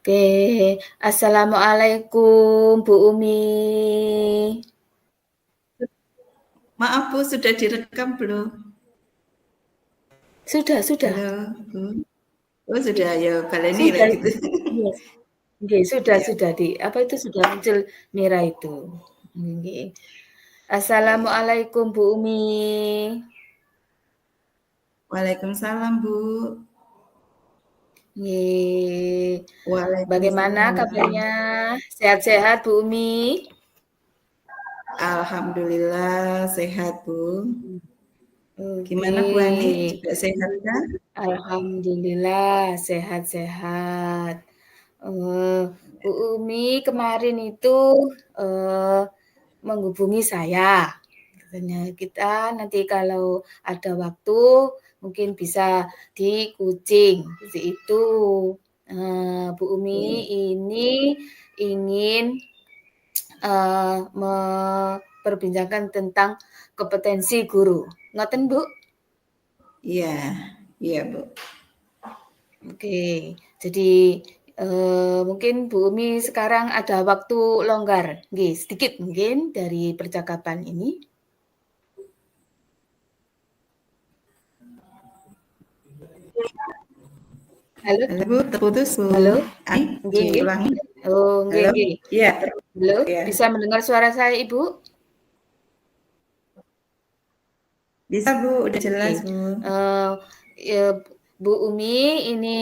Oke, assalamualaikum Bu Umi. Maaf Bu, sudah direkam belum? Sudah, Halo Bu. Oh sudah, ya baleni lah sudah gitu. itu. Yes. Oke, Ya, sudah di apa itu sudah muncul merah itu. Oke. ya, ya. Assalamualaikum Bu Umi. Waalaikumsalam Bu. Ye. Bagaimana Waalaikumsalam. kabarnya? Sehat-sehat Bu Umi? Alhamdulillah sehat Bu. Oke. Gimana Bu Ani? Juga sehat kan? Alhamdulillah sehat-sehat. Eh, Bu Umi kemarin itu eh, menghubungi saya. Katanya kita nanti kalau ada waktu mungkin bisa di Kucing. Seperti itu. Bu Umi Iya, ini ingin memperbincangkan tentang kompetensi guru. Ngoten Bu? iya, iya Bu. Oke, jadi mungkin Bu Umi sekarang ada waktu longgar, nggih, sedikit mungkin dari percakapan ini. Halo, Halo Bu, terputus Bu. halo, Ani, nggih, nggih. diulangi. Oh, nggih, Halo? nggih. Iya, Halo, iya. bisa mendengar suara saya Ibu? Bisa Bu, udah Oke, jelas Bu. ya, Bu Umi ini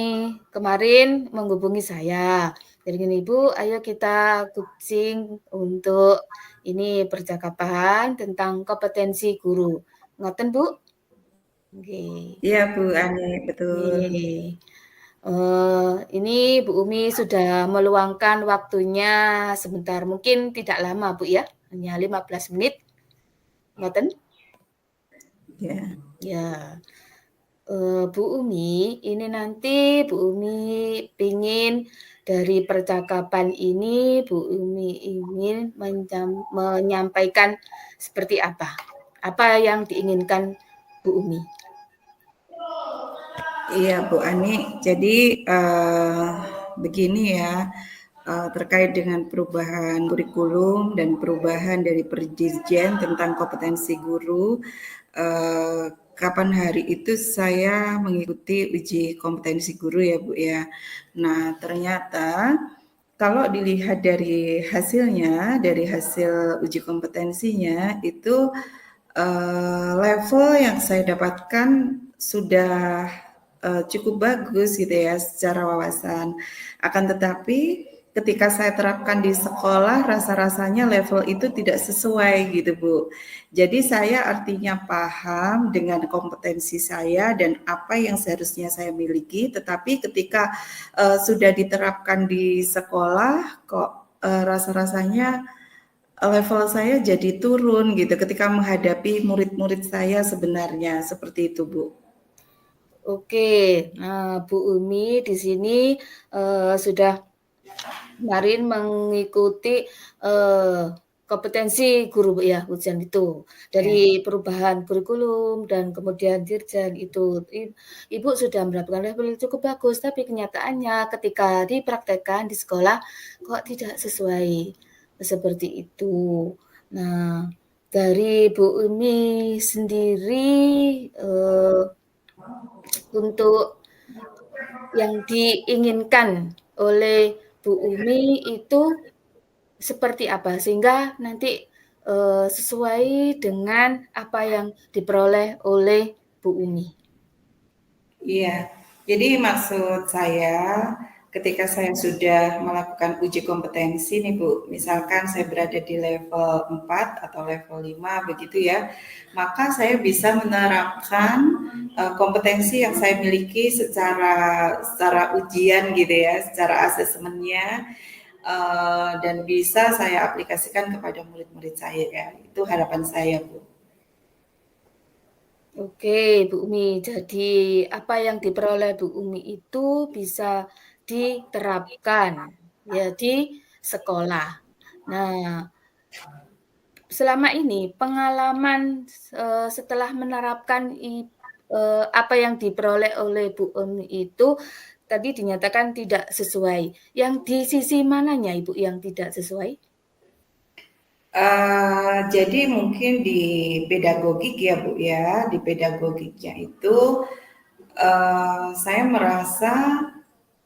kemarin menghubungi saya. Jadi gini Bu, ayo kita coaching untuk ini percakapan tentang kompetensi guru. Ngoten Bu? Oke, Iya Bu Ani, betul. oke. Ini Bu Umi sudah meluangkan waktunya sebentar, mungkin tidak lama Bu ya, hanya 15 menit. Ngoten? Ya. Ya. Bu Umi, ini nanti Bu Umi ingin dari percakapan ini Bu Umi ingin menyampaikan seperti apa? Apa yang diinginkan Bu Umi? Iya Bu Ani, jadi begini ya, terkait dengan perubahan kurikulum dan perubahan dari Perdirjen tentang kompetensi guru, kapan hari itu saya mengikuti uji kompetensi guru ya Bu ya. Nah ternyata kalau dilihat dari hasilnya, dari hasil uji kompetensinya itu level yang saya dapatkan sudah cukup bagus gitu ya secara wawasan. Akan tetapi ketika saya terapkan di sekolah rasa-rasanya level itu tidak sesuai gitu Bu. Jadi saya artinya paham dengan kompetensi saya dan apa yang seharusnya saya miliki, tetapi ketika sudah diterapkan di sekolah kok rasa-rasanya level saya jadi turun gitu ketika menghadapi murid-murid saya sebenarnya seperti itu Bu. Oke, nah Bu Umi di sini sudah kemarin mengikuti kompetensi guru Bu ya, ujian itu. Ya. Dari perubahan kurikulum dan kemudian dirjen itu. Ibu sudah mendapatkan level yang cukup bagus, tapi kenyataannya ketika dipraktekkan di sekolah kok tidak sesuai seperti itu. Nah, dari Bu Umi sendiri untuk yang diinginkan oleh Bu Umi itu seperti apa? Sehingga nanti, sesuai dengan apa yang diperoleh oleh Bu Umi. Iya, jadi maksud saya ketika saya sudah melakukan uji kompetensi nih Bu, misalkan saya berada di level 4 atau level 5 begitu ya, maka saya bisa menerapkan kompetensi yang saya miliki secara ujian gitu ya, secara asesmennya dan bisa saya aplikasikan kepada murid-murid saya ya. Itu harapan saya Bu. Oke, Bu Umi. Jadi apa yang diperoleh Bu Umi itu bisa diterapkan ya di sekolah. Nah, selama ini pengalaman, setelah menerapkan apa yang diperoleh oleh Bu Umi itu tadi dinyatakan tidak sesuai. Yang di sisi mananya Ibu yang tidak sesuai? Jadi mungkin di pedagogik ya Bu ya, di pedagogiknya itu saya merasa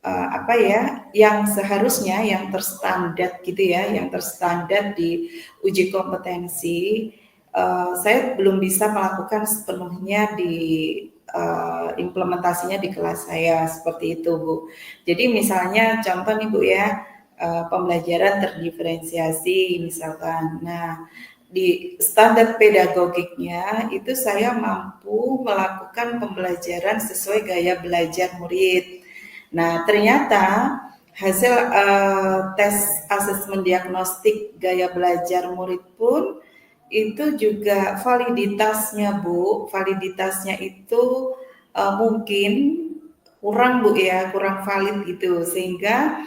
apa ya, yang seharusnya yang terstandar gitu ya, yang terstandar di uji kompetensi, saya belum bisa melakukan sepenuhnya di implementasinya di kelas saya seperti itu Bu. Jadi misalnya contoh nih Bu ya, pembelajaran terdiferensiasi misalkan. Nah, di standar pedagogiknya itu saya mampu melakukan pembelajaran sesuai gaya belajar murid. Nah, ternyata hasil tes asesmen diagnostik gaya belajar murid pun itu juga validitasnya Bu, validitasnya itu mungkin kurang Bu ya, kurang valid gitu, sehingga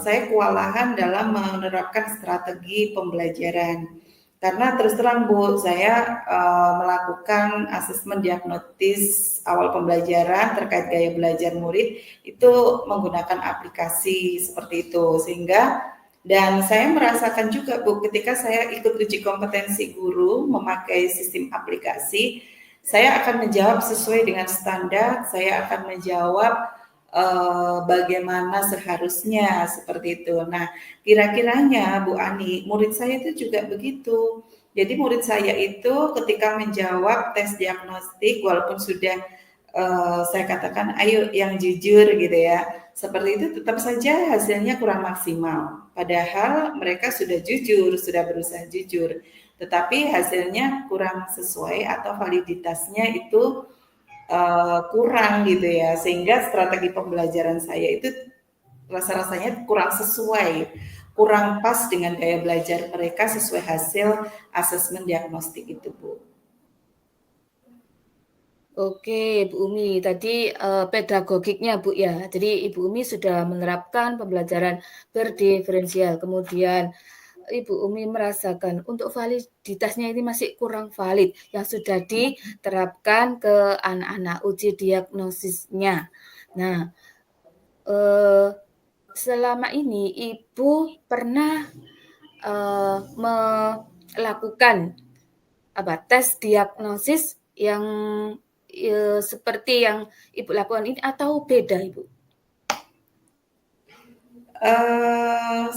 saya kewalahan dalam menerapkan strategi pembelajaran. Karena terus terang Bu, saya melakukan asesmen diagnostis awal pembelajaran terkait gaya belajar murid itu menggunakan aplikasi seperti itu, sehingga dan saya merasakan juga Bu, ketika saya ikut uji kompetensi guru memakai sistem aplikasi, saya akan menjawab sesuai dengan standar, saya akan menjawab bagaimana seharusnya seperti itu. Nah, kira-kiranya Bu Ani, murid saya itu juga begitu. Jadi murid saya itu ketika menjawab tes diagnostik, walaupun sudah saya katakan, ayo yang jujur gitu ya, seperti itu tetap saja hasilnya kurang maksimal. Padahal mereka sudah jujur, sudah berusaha jujur, tetapi hasilnya kurang sesuai atau validitasnya itu kurang gitu ya, sehingga strategi pembelajaran saya itu rasa-rasanya kurang sesuai, kurang pas dengan gaya belajar mereka sesuai hasil asesmen diagnostik itu Bu. Oke, Bu Umi, tadi, pedagogiknya, Bu, ya. Jadi Ibu Umi sudah menerapkan pembelajaran berdiferensial, kemudian Ibu Umi merasakan untuk validitasnya ini masih kurang valid, yang sudah diterapkan ke anak-anak uji diagnosisnya. Nah, eee, selama ini Ibu pernah, melakukan tes diagnosis yang, seperti yang Ibu lakukan ini atau beda, Ibu?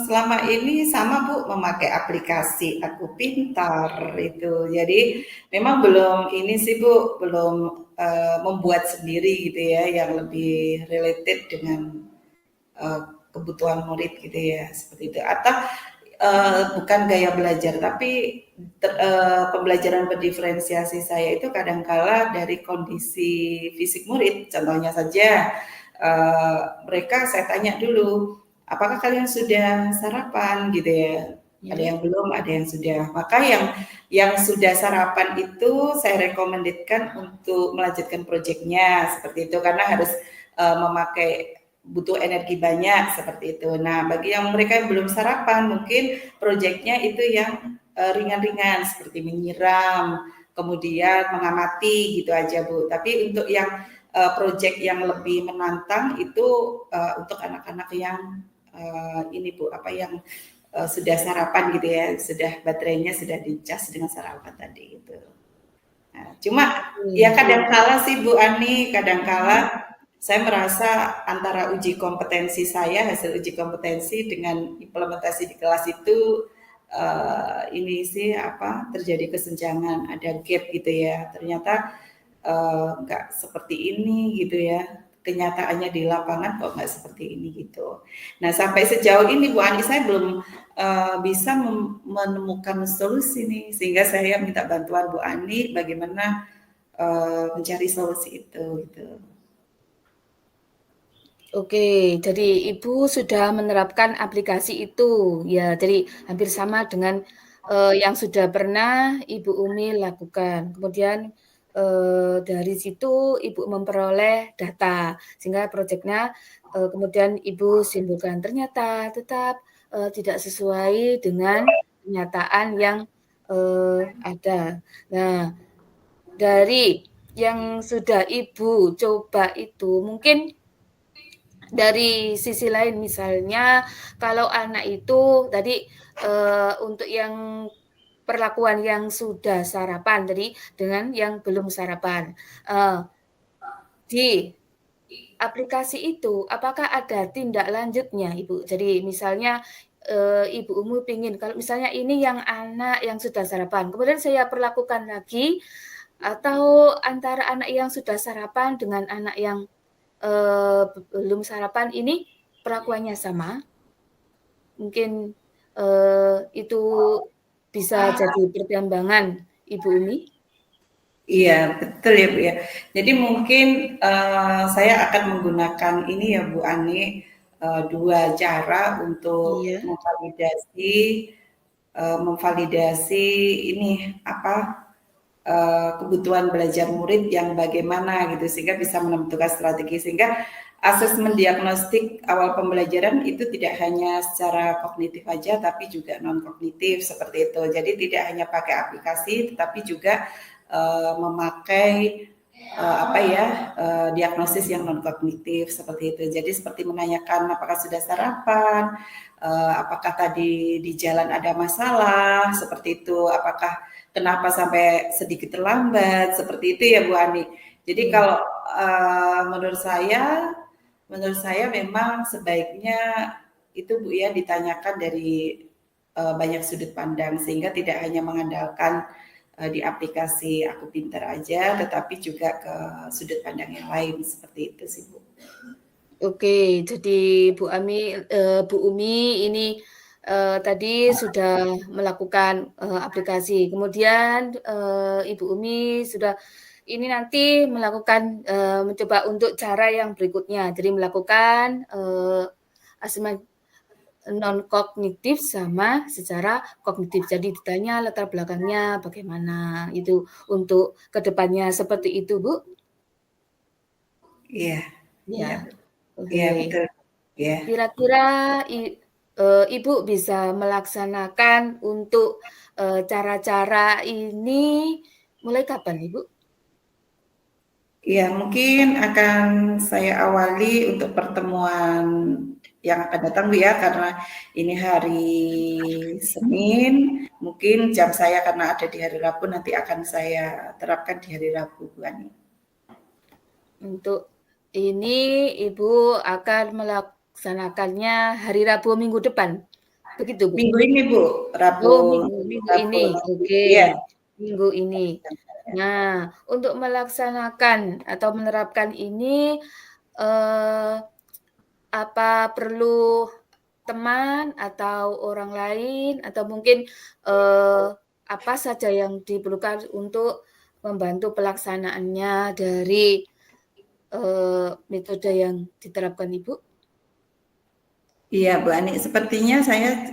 Selama ini sama Bu, memakai aplikasi Aku Pintar itu. Jadi memang belum ini sih Bu, belum membuat sendiri gitu ya, yang lebih related dengan uh, kebutuhan murid gitu ya, seperti itu. Atau bukan gaya belajar, tapi pembelajaran berdiferensiasi saya itu kadangkala dari kondisi fisik murid. Contohnya saja, mereka saya tanya dulu, apakah kalian sudah sarapan gitu ya? Ada Ya. yang belum, ada yang sudah. Maka yang sudah sarapan itu saya rekomendasikan untuk melanjutkan proyeknya seperti itu, karena harus memakai butuh energi banyak seperti itu. Nah, bagi yang mereka yang belum sarapan, mungkin proyeknya itu yang ringan-ringan seperti menyiram, kemudian mengamati gitu aja Bu. Tapi untuk yang proyek yang lebih menantang itu untuk anak-anak yang ini Bu, apa yang sudah sarapan gitu ya, sudah baterainya sudah dicas dengan sarapan tadi itu. Nah, cuma ya Oke. kadangkala sih Bu Ani, kadangkala saya merasa antara uji kompetensi saya, hasil uji kompetensi dengan implementasi di kelas itu ini sih apa terjadi kesenjangan, ada gap gitu ya. Ternyata nggak seperti ini gitu ya. Kenyataannya di lapangan kok nggak seperti ini gitu. Nah sampai sejauh ini Bu Ani saya belum bisa menemukan solusi nih, sehingga saya minta bantuan Bu Ani bagaimana mencari solusi itu gitu. Oke, jadi Ibu sudah menerapkan aplikasi itu, ya. Jadi hampir sama dengan, yang sudah pernah Ibu Umi lakukan. Kemudian, dari situ Ibu memperoleh data, sehingga projeknya, kemudian Ibu simpulkan ternyata tetap, tidak sesuai dengan kenyataan yang, ada. Nah, dari yang sudah Ibu coba itu, mungkin dari sisi lain misalnya kalau anak itu tadi untuk yang perlakuan yang sudah sarapan tadi dengan yang belum sarapan. Di aplikasi itu apakah ada tindak lanjutnya, Ibu? Jadi misalnya ibumu pingin kalau misalnya ini yang anak yang sudah sarapan, kemudian saya perlakukan lagi atau antara anak yang sudah sarapan dengan anak yang belum sarapan ini perlakuannya sama? Mungkin itu bisa jadi pertimbangan Ibu Umi? Iya, betul ya Bu ya. Jadi mungkin saya akan menggunakan ini ya Bu Ani, dua cara untuk Iya. memvalidasi ini apa kebutuhan belajar murid yang bagaimana gitu sehingga bisa menentukan strategi sehingga asesmen diagnostik awal pembelajaran itu tidak hanya secara kognitif aja tapi juga non kognitif seperti itu. Jadi tidak hanya pakai aplikasi tetapi juga memakai diagnosis yang non kognitif seperti itu. Jadi seperti menanyakan apakah sudah sarapan, apakah tadi di jalan ada masalah seperti itu, apakah kenapa sampai sedikit terlambat seperti itu ya Bu Ani. Jadi Iya. kalau menurut saya memang sebaiknya itu Bu ya ditanyakan dari banyak sudut pandang sehingga tidak hanya mengandalkan di aplikasi Aku Pintar aja, tetapi juga ke sudut pandang yang lain seperti itu sih Bu. Oke, jadi Bu Umi ini tadi sudah melakukan aplikasi, kemudian Ibu Umi sudah ini nanti melakukan mencoba untuk cara yang berikutnya, jadi melakukan asesmen non kognitif sama secara kognitif. Jadi ditanya latar belakangnya bagaimana itu untuk kedepannya seperti itu, Bu? Iya, iya, Ya, iya oke. betul. Ya, Kira-kira Ibu bisa melaksanakan untuk cara-cara ini mulai kapan, Ibu? iya mungkin akan saya awali untuk pertemuan yang akan datang Bu ya, karena ini hari Senin, mungkin jam saya karena ada di hari Rabu nanti akan saya terapkan di hari Rabu Bu Ani. Untuk ini Ibu akan melaksanakannya hari Rabu minggu depan, begitu, Bu? Minggu ini Bu, Rabu Oh, minggu Rabu ini. nanti. Oke, Iya. minggu ini. Nah, untuk melaksanakan atau menerapkan ini, eee, apa perlu teman atau orang lain atau mungkin, apa saja yang diperlukan untuk membantu pelaksanaannya dari, metode yang diterapkan Ibu? Iya Bu Ani, sepertinya saya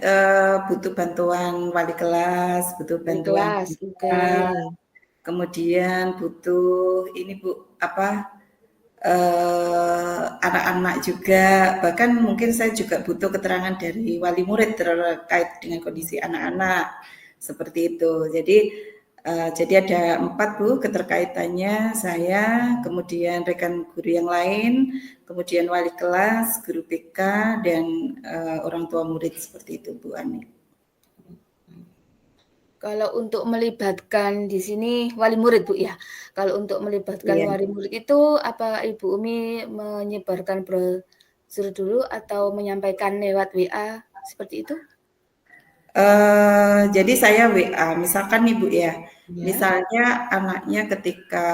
butuh bantuan wali kelas, butuh Di bantuan kelas, oke. kemudian butuh ini Bu, apa anak-anak juga, bahkan mungkin saya juga butuh keterangan dari wali murid terkait dengan kondisi anak-anak seperti itu. Jadi ada 4 Bu keterkaitannya saya, kemudian rekan guru yang lain, kemudian wali kelas, guru BK, dan orang tua murid seperti itu Bu Ani. Kalau untuk melibatkan di sini wali murid, Bu, ya? Kalau untuk melibatkan Iya. wali murid itu, apa Ibu Umi menyebarkan brosur dulu atau menyampaikan lewat WA, seperti itu? Jadi saya WA, misalkan nih Bu ya, Ya, misalnya anaknya ketika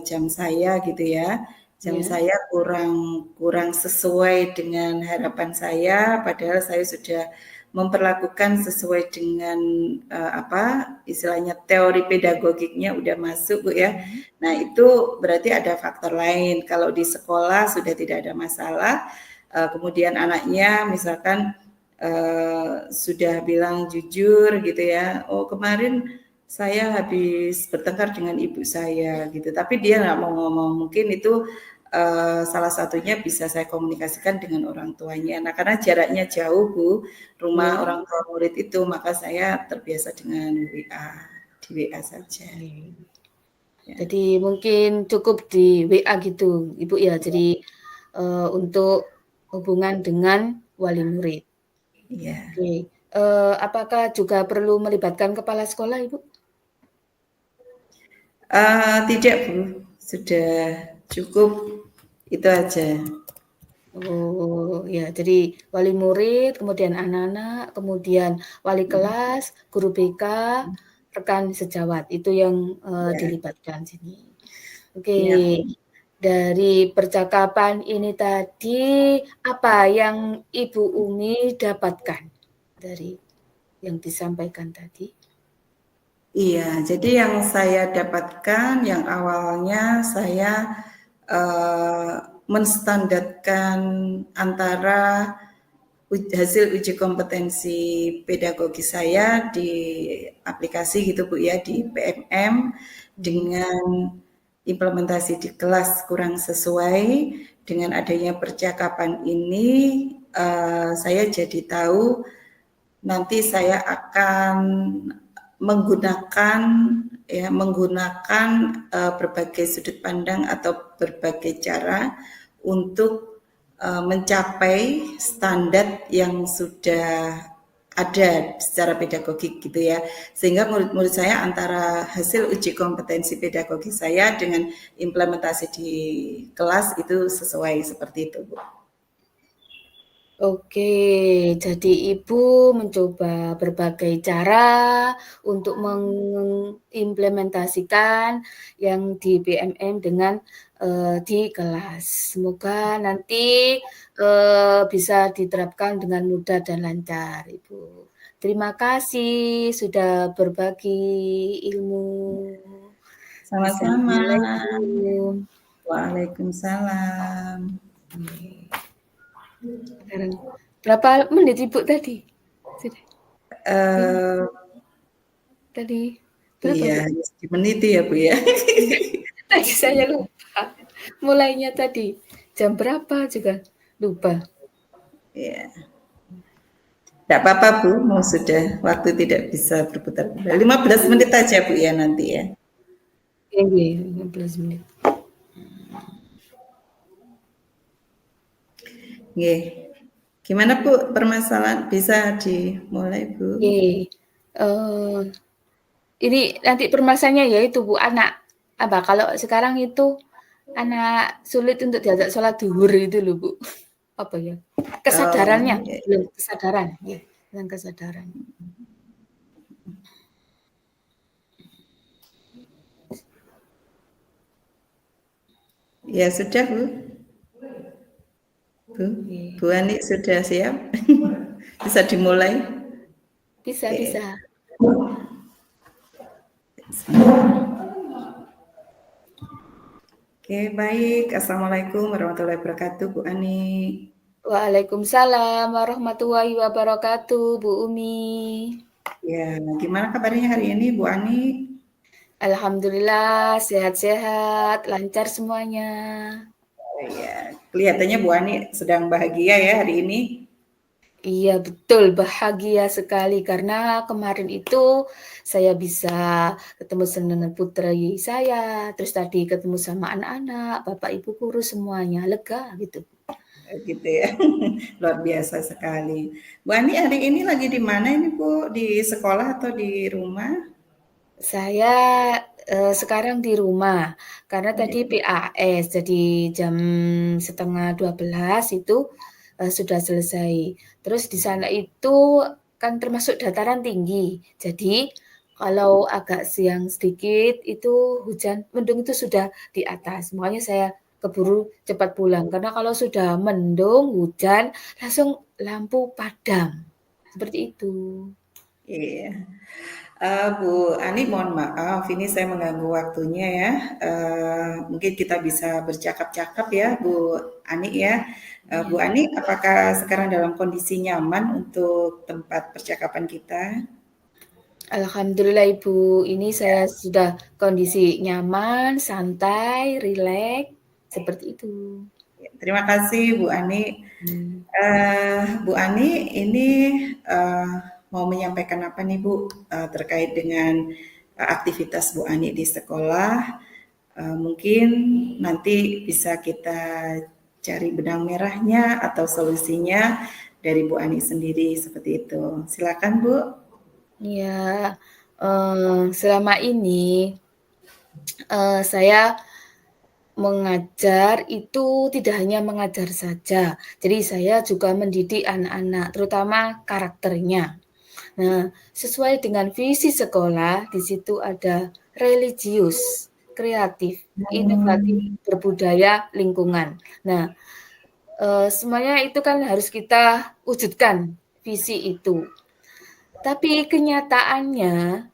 jam saya gitu ya, jam ya. saya kurang kurang sesuai dengan harapan saya, padahal saya sudah memperlakukan sesuai dengan apa istilahnya teori pedagogiknya udah masuk Bu ya. Mhm. Nah itu berarti ada faktor lain. Kalau di sekolah sudah tidak ada masalah, kemudian anaknya misalkan sudah bilang jujur gitu ya, oh kemarin saya habis bertengkar dengan ibu saya gitu, tapi dia nggak mau ngomong, mungkin itu salah satunya bisa saya komunikasikan dengan orang tuanya. Nah karena jaraknya jauh Bu, rumah Iya. orang tua murid itu, maka saya terbiasa dengan WA, di WA saja. Oke. Ya, Jadi mungkin cukup di WA gitu, Ibu ya. Jadi untuk hubungan dengan wali murid. Iya. Oke, apakah juga perlu melibatkan kepala sekolah, Ibu? Tidak Bu, sudah cukup itu aja. Oh, ya, jadi wali murid, kemudian anak-anak, kemudian wali kelas, guru BK, rekan sejawat, itu yang, Ya, dilibatkan sini. Oke, ya. dari percakapan ini tadi, apa yang Ibu Umi dapatkan dari yang disampaikan tadi? Iya, jadi yang saya dapatkan yang awalnya saya menstandarkan antara hasil uji kompetensi pedagogi saya di aplikasi gitu Bu ya, di PMM Mhm. dengan implementasi di kelas kurang sesuai. Dengan adanya percakapan ini saya jadi tahu nanti saya akan menggunakan berbagai sudut pandang atau berbagai cara untuk mencapai standar yang sudah ada secara pedagogik gitu ya, sehingga menurut saya antara hasil uji kompetensi pedagogi saya dengan implementasi di kelas itu sesuai seperti itu Bu. Oke, jadi Ibu mencoba berbagai cara untuk mengimplementasikan yang di BMM dengan, di kelas. Semoga nanti, bisa diterapkan dengan mudah dan lancar, Ibu. Terima kasih sudah berbagi ilmu. Sama-sama. Assalamualaikum. Waalaikumsalam. Oke, sekarang berapa menit Ibu tadi? Sudah? Eh, Tadi berapa, iya, Bu? 10 menit ya Bu ya. Enggak, tadi saya lupa. Mulainya tadi jam berapa juga lupa. Iya. Tidak apa-apa Bu, mau sudah waktu tidak bisa berputar. 15 menit aja Bu ya nanti ya. Iya, 15 menit. Nggih. Gimana Bu permasalahan bisa dimulai Bu? Oke, ini nanti permasalahannya yaitu Bu, anak apa, kalau sekarang itu anak sulit untuk diajak sholat zuhur itu loh Bu. Apa ya, kesadarannya, Oh, ya, belum kesadaran, ya, tentang kesadaran. ya sudah Bu. Bu, Oke, Bu Ani sudah siap? Bisa dimulai? bisa Oke. bisa. Oke, baik. Assalamualaikum warahmatullahi wabarakatuh, Bu Ani. Waalaikumsalam warahmatullahi wabarakatuh, Bu Umi. Ya, gimana kabarnya hari ini, Bu Ani? Alhamdulillah sehat-sehat, lancar semuanya. Ya, kelihatannya Bu Ani sedang bahagia ya hari ini. Iya betul, bahagia sekali karena kemarin itu saya bisa ketemu dengan putri saya, terus tadi ketemu sama anak-anak, bapak ibu guru semuanya, lega gitu. Gitu ya. Luar biasa sekali. Bu Ani hari ini lagi di mana ini Bu? Di sekolah atau di rumah? Saya, sekarang di rumah, karena tadi PAS, jadi jam 11:30 itu, sudah selesai. Terus di sana itu kan termasuk dataran tinggi, jadi kalau agak siang sedikit itu hujan, mendung itu sudah di atas, makanya saya keburu cepat pulang, karena kalau sudah mendung, hujan, langsung lampu padam, seperti itu. Iya. Bu Ani, mohon maaf, ini saya mengganggu waktunya ya. Mungkin kita bisa bercakap-cakap ya, Bu Ani ya. Bu Iya. Ani, apakah sekarang dalam kondisi nyaman untuk tempat percakapan kita? Alhamdulillah Ibu, ini saya sudah kondisi nyaman, santai, rileks, seperti itu. Terima kasih Bu Ani. Mmm, Bu Ani, ini uh, mau menyampaikan apa nih Bu terkait dengan aktivitas Bu Ani di sekolah? Mungkin nanti bisa kita cari benang merahnya atau solusinya dari Bu Ani sendiri seperti itu. Silakan Bu. Ya, selama ini saya mengajar itu tidak hanya mengajar saja. Jadi saya juga mendidik anak-anak, terutama karakternya. Nah, sesuai dengan visi sekolah, di situ ada religius, kreatif, inovatif, berbudaya, lingkungan. Nah, semuanya itu kan harus kita wujudkan visi itu. Tapi kenyataannya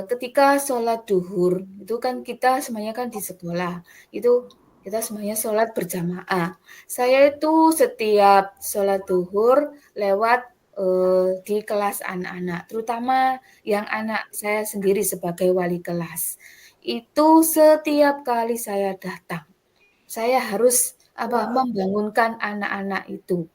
ketika sholat duhur itu kan kita semuanya kan di sekolah, itu kita semuanya sholat berjamaah. Saya itu setiap sholat duhur lewat di kelas anak-anak, terutama yang anak saya sendiri sebagai wali kelas. Itu setiap kali saya datang, saya harus membangunkan anak-anak itu.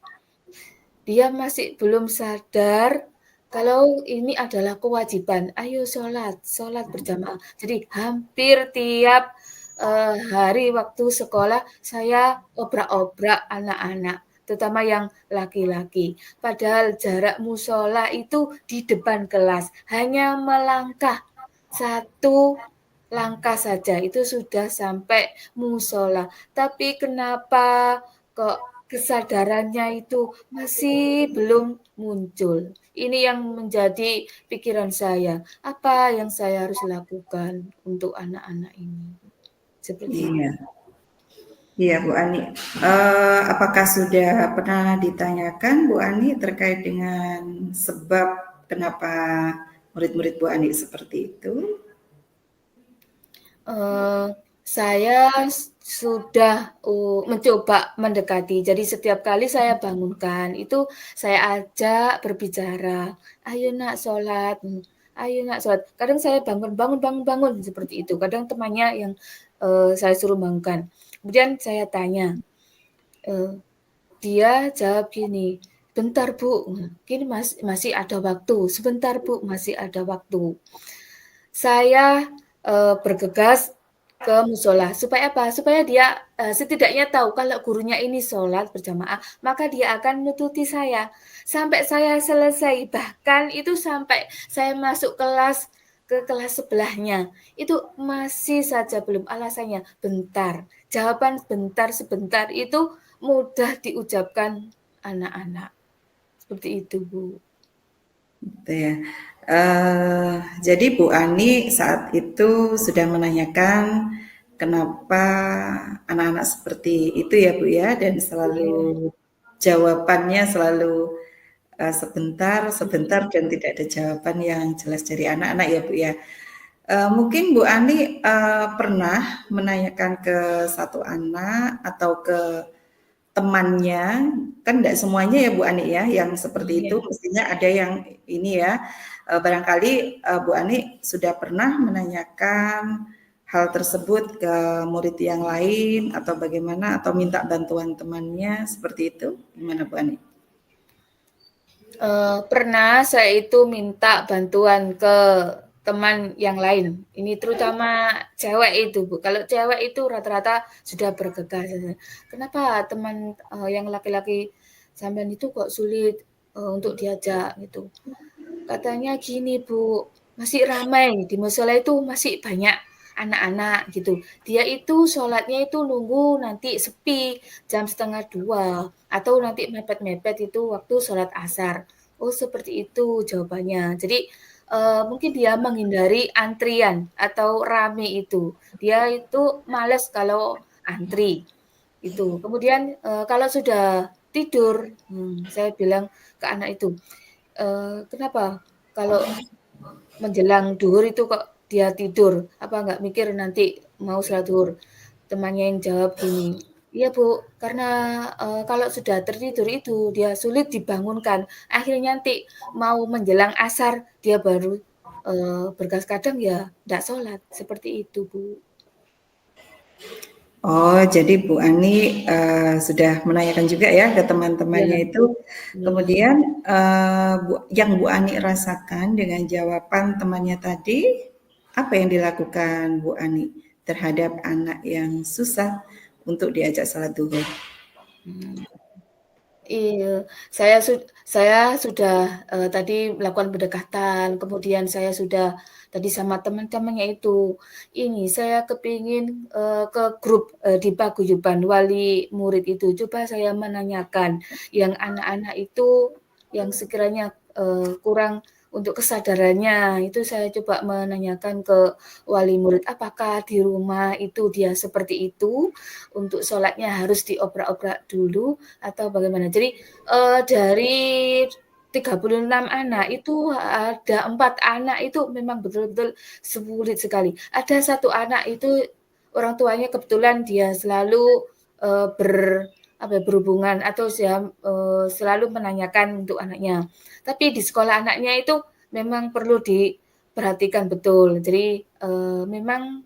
Dia masih belum sadar kalau ini adalah kewajiban. Ayo sholat, sholat berjamaah. Jadi hampir tiap hari waktu sekolah saya obrak-obrak anak-anak, terutama yang laki-laki. Padahal jarak musola itu di depan kelas, hanya melangkah satu langkah saja itu sudah sampai musola. Tapi kenapa kok kesadarannya itu masih belum muncul? Ini yang menjadi pikiran saya. Apa yang saya harus lakukan untuk anak-anak ini? Seperti itu. Iya, iya Bu Ani. Apakah sudah pernah ditanyakan Bu Ani terkait dengan sebab kenapa murid-murid Bu Ani seperti itu? Eee, saya sudah, mencoba mendekati. Jadi setiap kali saya bangunkan, itu saya ajak berbicara, "Ayo Nak sholat, ayo Nak sholat." Kadang saya bangun bangun bangun bangun, seperti itu. Kadang temannya yang, saya suruh bangunkan. Kemudian saya tanya, eee, dia jawab gini, "Bentar Bu, gini masih ada waktu, sebentar Bu, masih ada waktu." Saya, bergegas ke musola, supaya apa? Supaya dia, setidaknya tahu kalau gurunya ini sholat berjamaah, maka dia akan menuruti saya, sampai saya selesai. Bahkan itu sampai saya masuk kelas, ke kelas sebelahnya, itu masih saja belum, alasannya, "Bentar." Jawaban bentar, sebentar itu mudah diucapkan anak-anak. Seperti itu, Bu. Gitu ya. Jadi Bu Ani saat itu sudah menanyakan kenapa anak-anak seperti itu ya Bu ya, dan Iya, selalu jawabannya selalu sebentar, sebentar dan tidak ada jawaban yang jelas dari anak-anak ya Bu ya. Mungkin Bu Ani pernah menanyakan ke satu anak atau ke temannya, kan tidak semuanya ya Bu Ani ya yang seperti itu, iya. mestinya ada yang ini ya, barangkali Bu Ani sudah pernah menanyakan hal tersebut ke murid yang lain atau bagaimana, atau minta bantuan temannya seperti itu, gimana Bu Ani? Pernah saya itu minta bantuan ke teman yang lain, ini terutama cewek itu, Bu. Kalau cewek itu rata-rata sudah bergegas, "Kenapa teman, yang laki-laki sampean itu kok sulit, untuk diajak?" Gitu. Katanya gini, Bu, "Masih ramai, di musola itu masih banyak anak-anak," gitu. Dia itu sholatnya itu nunggu nanti sepi, jam 1:30 atau nanti mepet-mepet itu waktu sholat asar. Oh, seperti itu jawabannya. Jadi, mungkin dia menghindari antrian atau rame itu. Dia itu males kalau antri, itu. Kemudian, kalau sudah tidur, saya bilang ke anak itu, "Kenapa kalau menjelang duhur itu kok dia tidur? Apa nggak mikir nanti mau salat duhur?" Temannya yang jawab gini, "Iya Bu, karena, kalau sudah tertidur itu dia sulit dibangunkan. Akhirnya nanti mau menjelang asar dia baru, bergas kadang ya nggak sholat." Seperti itu, Bu. Oh, jadi Bu Ani sudah menanyakan juga ya ke Iya, teman-temannya itu. iya. Kemudian yang Bu Ani rasakan dengan jawaban temannya tadi, apa yang dilakukan Bu Ani terhadap anak yang susah untuk diajak salat duhur. Iya, saya sudah, tadi melakukan pendekatan, kemudian saya sudah tadi sama teman-temannya itu, ini saya kepingin, ke grup, di paguyuban wali murid itu, coba saya menanyakan yang anak-anak itu yang sekiranya, kurang untuk kesadarannya, itu saya coba menanyakan ke wali murid, apakah di rumah itu dia seperti itu, untuk sholatnya harus diobrak-obrak dulu atau bagaimana. Jadi, dari 36 anak itu ada 4 anak itu memang betul-betul sulit sekali. Ada 1 anak itu orang tuanya kebetulan dia selalu, berhubungan atau selalu menanyakan untuk anaknya. Tapi di sekolah anaknya itu memang perlu diperhatikan betul. Jadi, memang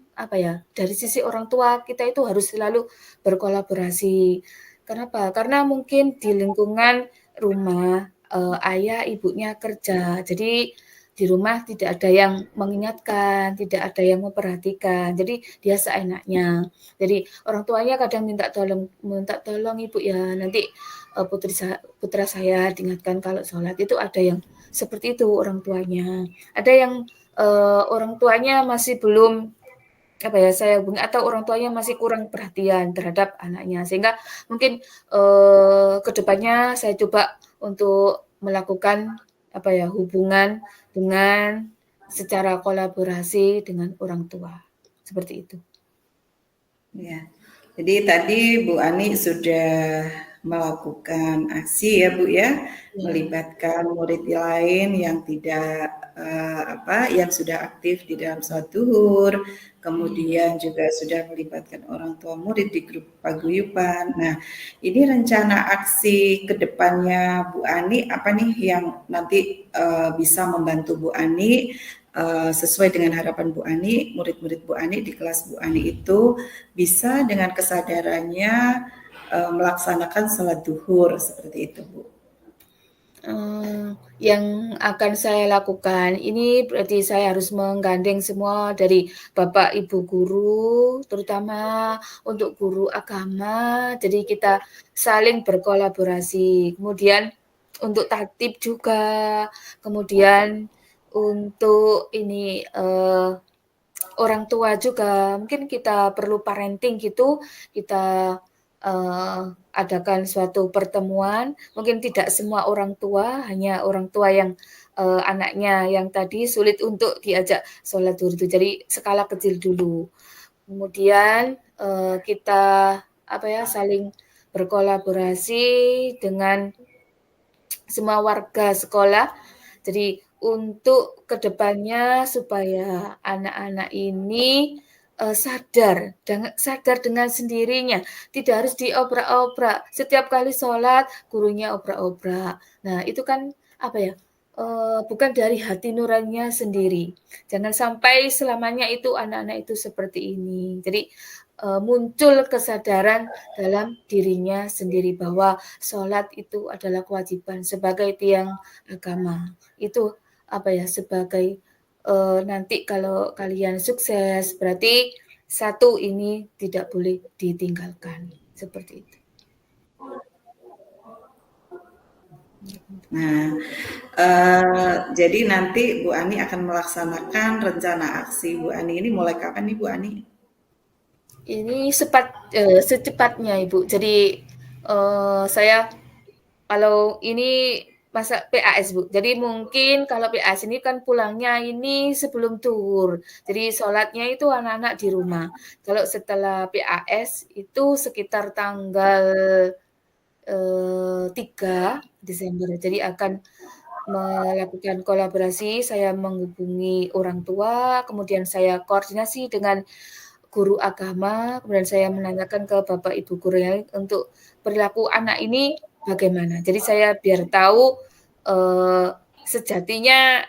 dari sisi orang tua kita itu harus selalu berkolaborasi. Kenapa? Karena mungkin di lingkungan rumah, ayah ibunya kerja, jadi di rumah tidak ada yang mengingatkan, tidak ada yang memperhatikan, jadi dia seenaknya. Jadi orang tuanya kadang minta tolong ibu ya nanti, putra saya diingatkan kalau sholat, itu ada yang seperti itu orang tuanya. Ada yang, orang tuanya masih belum saya hubungi atau orang tuanya masih kurang perhatian terhadap anaknya. Sehingga mungkin, ke depannya saya coba untuk melakukan, hubungan dengan secara kolaborasi dengan orang tua, seperti itu. Ya, jadi tadi Bu Ani sudah melakukan aksi ya Bu ya, melibatkan murid lain yang tidak yang sudah aktif di dalam sholat duhur, kemudian juga sudah melibatkan orang tua murid di grup paguyuban. Nah, ini rencana aksi ke depannya Bu Ani apa nih yang nanti bisa membantu Bu Ani sesuai dengan harapan Bu Ani, murid-murid Bu Ani di kelas Bu Ani itu bisa dengan kesadarannya melaksanakan sholat duhur seperti itu Bu. Yang akan saya lakukan ini berarti saya harus menggandeng semua dari Bapak Ibu guru, terutama untuk guru agama, jadi kita saling berkolaborasi. Kemudian untuk tatib juga, kemudian untuk ini, orang tua juga, mungkin kita perlu parenting gitu, kita, adakan suatu pertemuan, mungkin tidak semua orang tua, hanya orang tua yang, anaknya yang tadi sulit untuk diajak sholat duhur itu, jadi skala kecil dulu. Kemudian, kita saling berkolaborasi dengan semua warga sekolah. Jadi untuk kedepannya supaya anak-anak ini, sadar dengan sendirinya, tidak harus diobrak-obrak. Setiap kali sholat gurunya obrak-obrak. Nah itu kan bukan dari hati nuraninya sendiri. Jangan sampai selamanya itu anak-anak itu seperti ini. Jadi, muncul kesadaran dalam dirinya sendiri bahwa sholat itu adalah kewajiban sebagai tiang agama. Itu sebagai, nanti kalau kalian sukses berarti satu ini tidak boleh ditinggalkan, seperti itu. Nah, jadi nanti Bu Ani akan melaksanakan rencana aksi Bu Ani ini mulai kapan nih Bu Ani? Ini secepatnya Ibu. Jadi, saya kalau ini masa PAS Bu, jadi mungkin kalau PAS ini kan pulangnya ini sebelum duhur, jadi sholatnya itu anak-anak di rumah. Kalau setelah PAS itu sekitar tanggal, 3 Desember, jadi akan melakukan kolaborasi, saya menghubungi orang tua, kemudian saya koordinasi dengan guru agama, kemudian saya menanyakan ke Bapak Ibu guru yang lain untuk perilaku anak ini bagaimana. Jadi saya biar tahu, sejatinya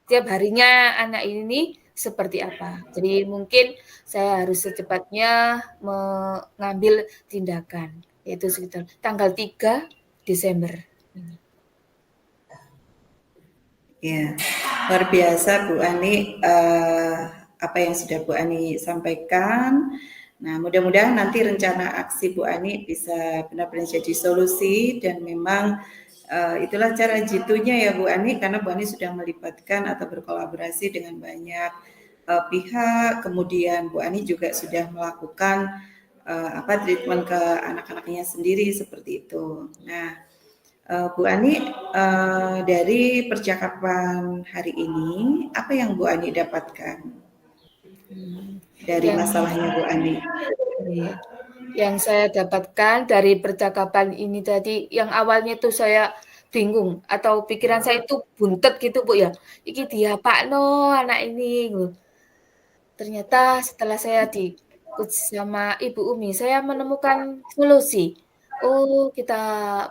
tiap harinya anak ini seperti apa. Jadi mungkin saya harus secepatnya mengambil tindakan, yaitu sekitar tanggal 3 Desember ini. Ya, luar biasa Bu Ani, apa yang sudah Bu Ani sampaikan Nah, mudah-mudahan nanti rencana aksi Bu Ani bisa benar-benar jadi solusi dan memang itulah cara jitunya ya Bu Ani, karena Bu Ani sudah melibatkan atau berkolaborasi dengan banyak pihak, kemudian Bu Ani juga sudah melakukan treatment ke anak-anaknya sendiri seperti itu. Nah, Bu Ani, dari percakapan hari ini, apa yang Bu Ani dapatkan dari Yang masalahnya Bu Ani? Iya. Yang saya dapatkan dari percakapan ini tadi, yang awalnya tuh saya bingung atau pikiran saya itu buntet gitu, Bu, ya. Iki diapakno anak ini, gitu. Ternyata setelah saya di-coach sama Ibu Umi, saya menemukan solusi. Oh, kita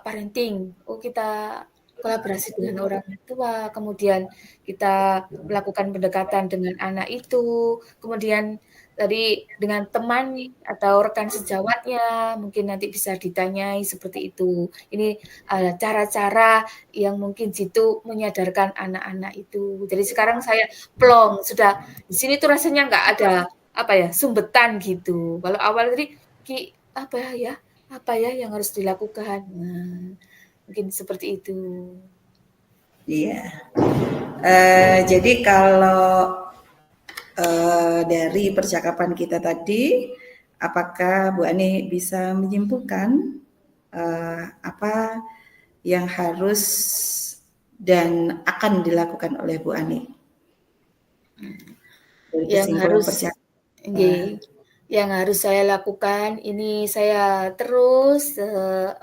parenting, oh kita kolaborasi dengan orang tua, kemudian kita melakukan pendekatan dengan anak itu, kemudian tadi dengan teman atau rekan sejawatnya, mungkin nanti bisa ditanyai seperti itu. Ini, cara-cara yang mungkin jitu menyadarkan anak-anak itu. Jadi sekarang saya plong, sudah di sini tuh rasanya nggak ada, apa ya, sumbetan gitu. Kalau awal tadi, apa ya yang harus dilakukan? Nah, mungkin seperti itu. Iya. Jadi kalau dari percakapan kita tadi, apakah Bu Ani bisa menyimpulkan apa yang harus dan akan dilakukan oleh Bu Ani dari Yang kesimpulan harus percakapan? nggih, yang harus saya lakukan ini saya terus,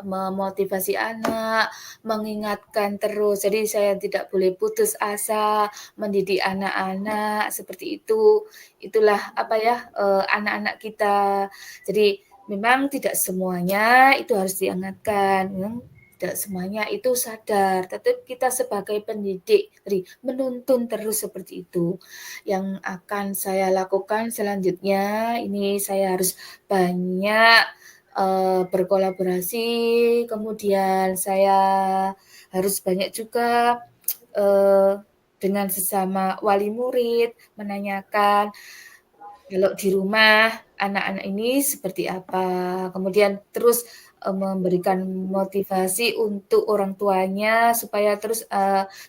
memotivasi anak, mengingatkan terus. Jadi saya tidak boleh putus asa mendidik anak-anak, seperti itu. Itulah apa ya, anak-anak kita. Jadi memang tidak semuanya itu harus diingatkan, memang tidak semuanya itu sadar, tetapi kita sebagai pendidik tadi menuntun terus seperti itu. Yang akan saya lakukan selanjutnya, ini saya harus banyak, berkolaborasi, kemudian saya harus banyak juga, dengan sesama wali murid, menanyakan kalau di rumah anak-anak ini seperti apa, kemudian terus, memberikan motivasi untuk orang tuanya supaya terus,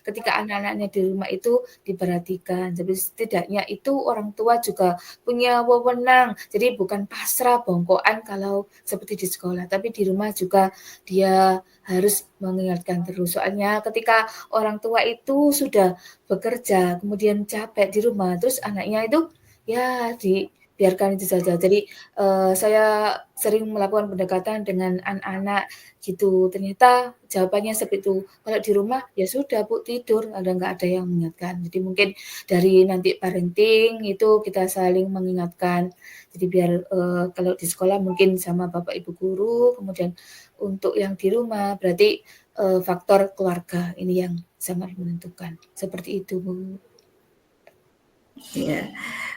ketika anak-anaknya di rumah itu diperhatikan. Jadi setidaknya itu orang tua juga punya wewenang, jadi bukan pasrah bongkokan kalau seperti di sekolah, tapi di rumah juga dia harus mengingatkan terus. Soalnya ketika orang tua itu sudah bekerja, kemudian capek di rumah, terus anaknya itu ya, dibiarkan itu saja. Jadi, saya sering melakukan pendekatan dengan anak-anak gitu, ternyata jawabannya seperti itu, "Kalau di rumah, ya sudah Bu, tidur, nggak ada yang mengingatkan." Jadi mungkin dari nanti parenting itu kita saling mengingatkan. Jadi biar, kalau di sekolah mungkin sama bapak ibu guru, kemudian untuk yang di rumah berarti, faktor keluarga ini yang sangat menentukan. Seperti itu, Bu. Ya,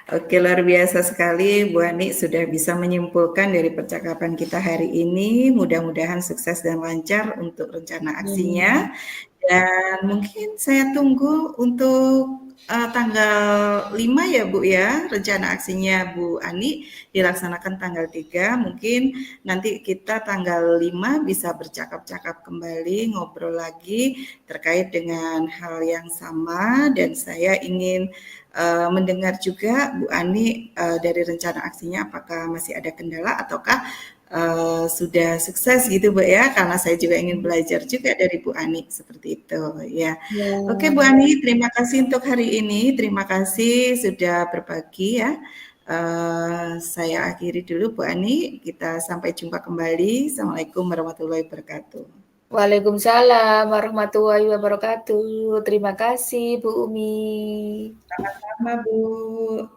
oke, luar biasa sekali Bu Ani sudah bisa menyimpulkan dari percakapan kita hari ini. Mudah-mudahan sukses dan lancar untuk rencana aksinya. Dan mungkin saya tunggu untuk tanggal 5 ya Bu ya, rencana aksinya Bu Ani dilaksanakan tanggal 3. Mungkin nanti kita tanggal 5 bisa bercakap-cakap kembali, ngobrol lagi terkait dengan hal yang sama, dan saya ingin mendengar juga Bu Ani dari rencana aksinya apakah masih ada kendala ataukah sudah sukses gitu Bu ya, karena saya juga ingin belajar juga dari Bu Ani seperti itu ya. Oke Bu Ya. Ani, terima kasih untuk hari ini, terima kasih sudah berbagi ya. Saya akhiri dulu Bu Ani, kita sampai jumpa kembali. Assalamualaikum warahmatullahi wabarakatuh. Waalaikumsalam warahmatullahi wabarakatuh. Terima kasih Bu Umi. Sama-sama Bu.